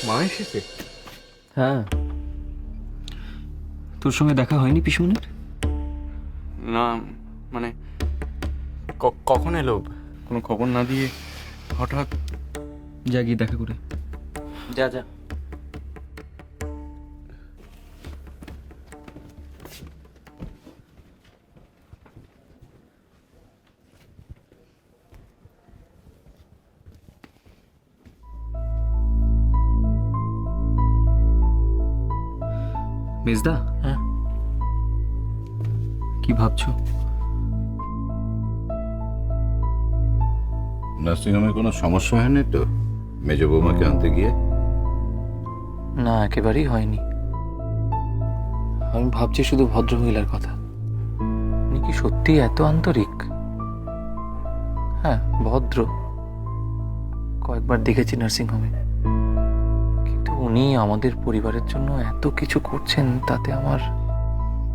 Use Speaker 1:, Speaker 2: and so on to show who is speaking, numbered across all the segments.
Speaker 1: মা এসেছে?
Speaker 2: হ্যাঁ, তোর সঙ্গে দেখা হয়নি পিসুমনির?
Speaker 1: না, মানে কখন এলো? কোনো খবর না দিয়ে হঠাৎ?
Speaker 2: যা গিয়ে দেখা করে যা যা। মেজদা,
Speaker 3: হ্যাঁ?
Speaker 2: কি ভাবছো?
Speaker 4: নার্সিংহোমে কোনো সমস্যা হয়নি তো মেজ বৌমাকে আনতে গিয়ে?
Speaker 3: না, একেবারেই হয়নি। আমি ভাবছি শুধু ভদ্রমহিলার কথা। উনি কি সত্যি এত আন্তরিক? হ্যাঁ, ভদ্র, কয়েকবার দেখেছি নার্সিংহোমে, কিন্তু উনি আমাদের পরিবারের জন্য এত কিছু করছেন, তাতে আমার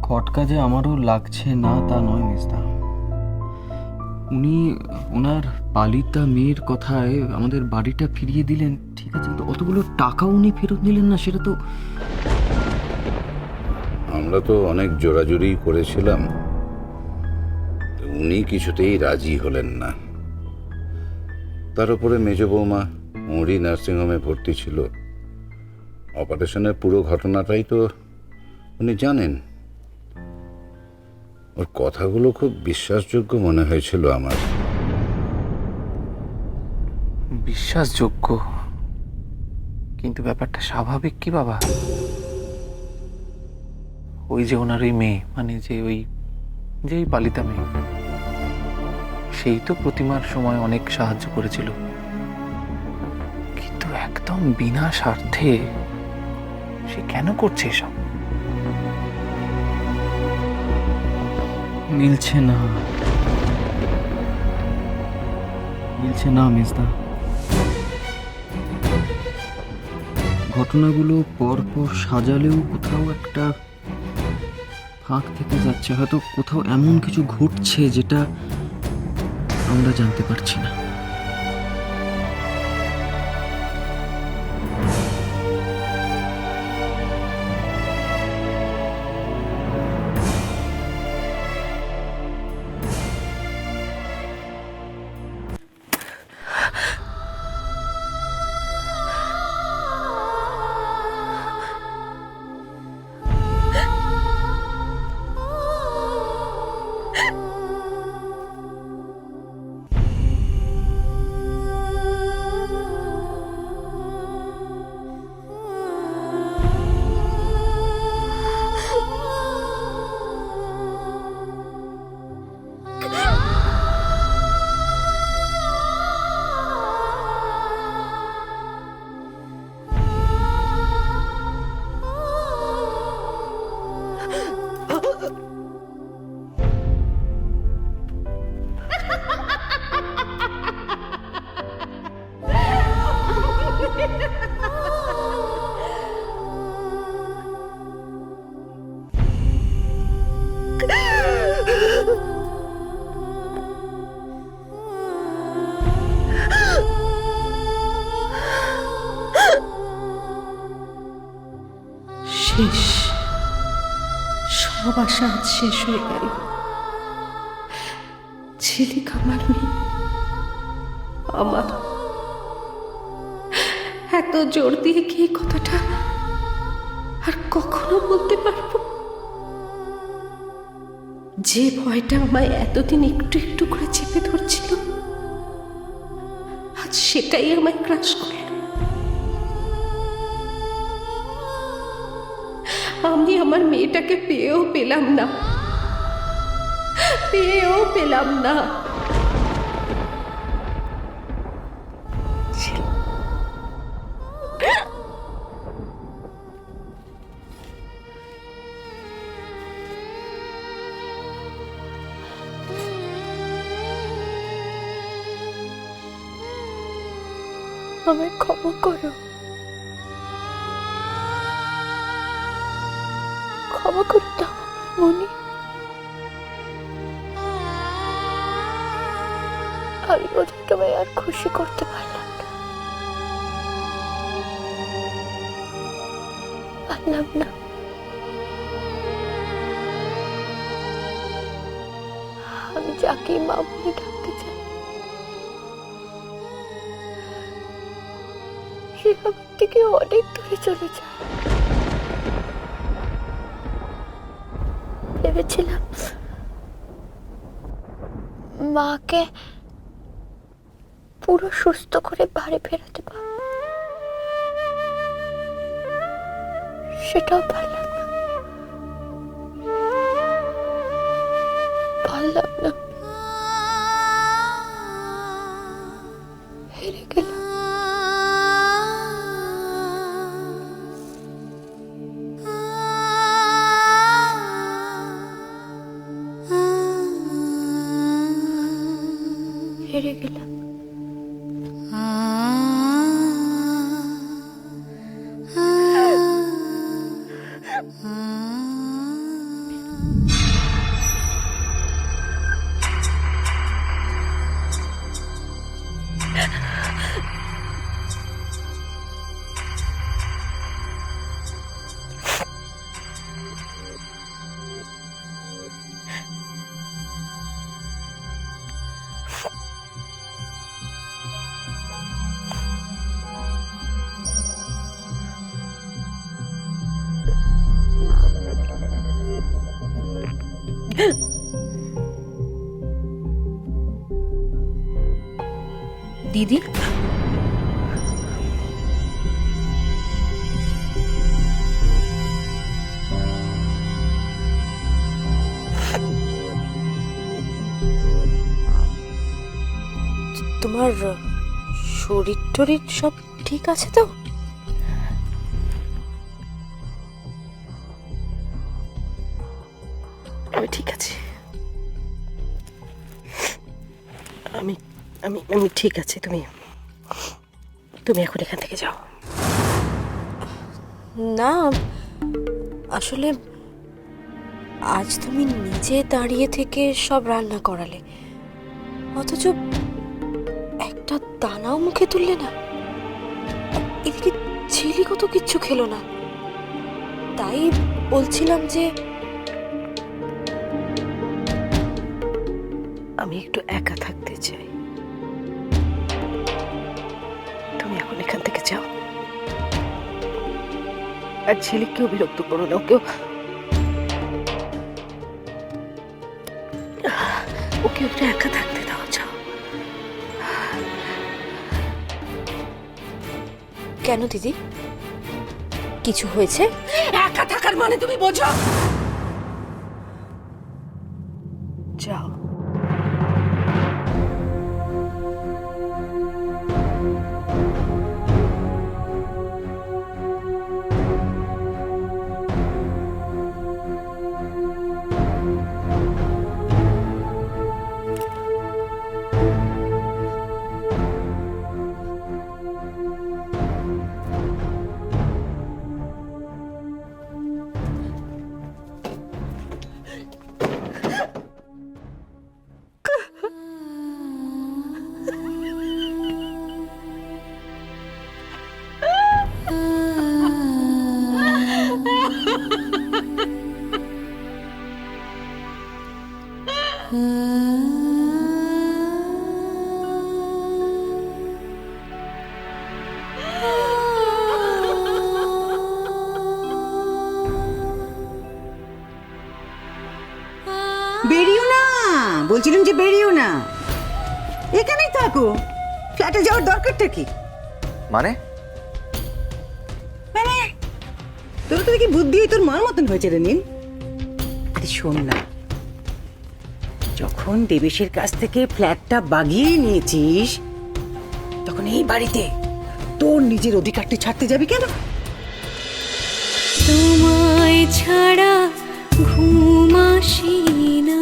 Speaker 2: খটকা যে আমারও লাগছে না তা নয় মেজদা। উনি ওনার পালিতা মেয়ের কথায় আমাদের বাড়িটা ফিরিয়ে দিলেন, ঠিক আছে, কিন্তু অতগুলো টাকা উনি ফেরত নিলেন না, সেটা তো।
Speaker 4: আমরা তো অনেক জোরাজুরি করেছিলাম, তো উনি কিছুতেই রাজি হলেন না। তার উপরে মেজ বৌমা ওরই নার্সিংহোমে ভর্তি ছিল। অপারেশনের পুরো ঘটনাটাই তো উনি জানেন। ওর কথাগুলো খুব বিশ্বাসযোগ্য মনে হয়েছিল আমার।
Speaker 3: বিশ্বাসযোগ্য, কিন্তু ব্যাপারটা স্বাভাবিক কি বাবা? ওই যে ওনার ওই মেয়ে, মানে যেই পালিতা মেয়ে, সেই তো প্রতিমার সময় অনেক সাহায্য করেছিল, কিন্তু একদম বিনা স্বার্থে সে কেন করছে এসব?
Speaker 2: মিলছে না, মিলছে না মেজদা। ঘটনাগুলো পর পর সাজালেও কোথাও একটা ফাঁক থেকে যাচ্ছে, হয়তো কোথাও এমন কিছু ঘটছে যেটা আমরা জানতে পারছি না।
Speaker 5: শেষ, সব আশা আজ শেষ হয়ে গেল। ঝিলিক আমার মেয়ে, আমার। এত জোর দিয়ে কি এই কথাটা আর কখনো বলতে পারবো? যে ভয়টা আমায় এতদিন একটু একটু করে চেপে ধরছিল, আজ সেটাই আমায় গ্রাস করল। আমি আমার মেয়েটাকে পেয়েও পেলাম না, পেয়েও পেলাম না। আমায় ক্ষমা করো, ক্ষমা করে দাও মনি। আমি ওদেরকে আর খুশি করতে পারলাম না। পারলাম না। আমি যাকে মা বলে ডাকতে চাই সে আমার থেকে অনেক দূরে চলে যায়। ভেবেছিলাম মাকে পুরো সুস্থ করে বাড়ি ফেরাতে পারব, সেটাও পারলাম না। হেরে গেলাম। হেরে গেলাম।
Speaker 6: দিদি,
Speaker 5: তোমার শরীর টরীর সব ঠিক আছে তো?
Speaker 6: আমি ঠিক আছি। আমি আমি আমি ঠিক আছি। তুমি তুমি এখন এখান থেকে যাও।
Speaker 5: না, আসলে আজ তুমি নিজে দাঁড়িয়ে থেকে সব রান্না করালে, অথচ একটা দানাও মুখে তুললে না। এদিকে ঝিলিকও তো কিচ্ছু খেলো না। তাই বলছিলাম যে
Speaker 6: আমি একটু একা থাকতে চাই। তুমি এখন এখান থেকে যাও। আর ঝিলিককেও বিরক্ত করো না। ওকে একটু একা থাকতে দাও। যাও।
Speaker 5: কেন দিদি, কিছু হয়েছে?
Speaker 6: একা থাকার মানে তুমি বোঝো? যাও।
Speaker 7: বেরিও না, বলছিলাম যে বেরিও না, এখানেই থাকো। ফ্ল্যাটে যাওয়ার দরকারটা কি?
Speaker 3: মানে
Speaker 7: মানে তোর তো দেখি বুদ্ধি তোর মার মতন হয়েছে রে নীল। আরে শোন না, যখন দেবেশের কাছ থেকে ফ্ল্যাটটা বাগিয়ে নিয়েছিস তখন এই বাড়িতে তোর নিজের অধিকারটা ছাড়তে যাবি কেন?
Speaker 5: তোমায় ছাড়া ঘুম আসি না।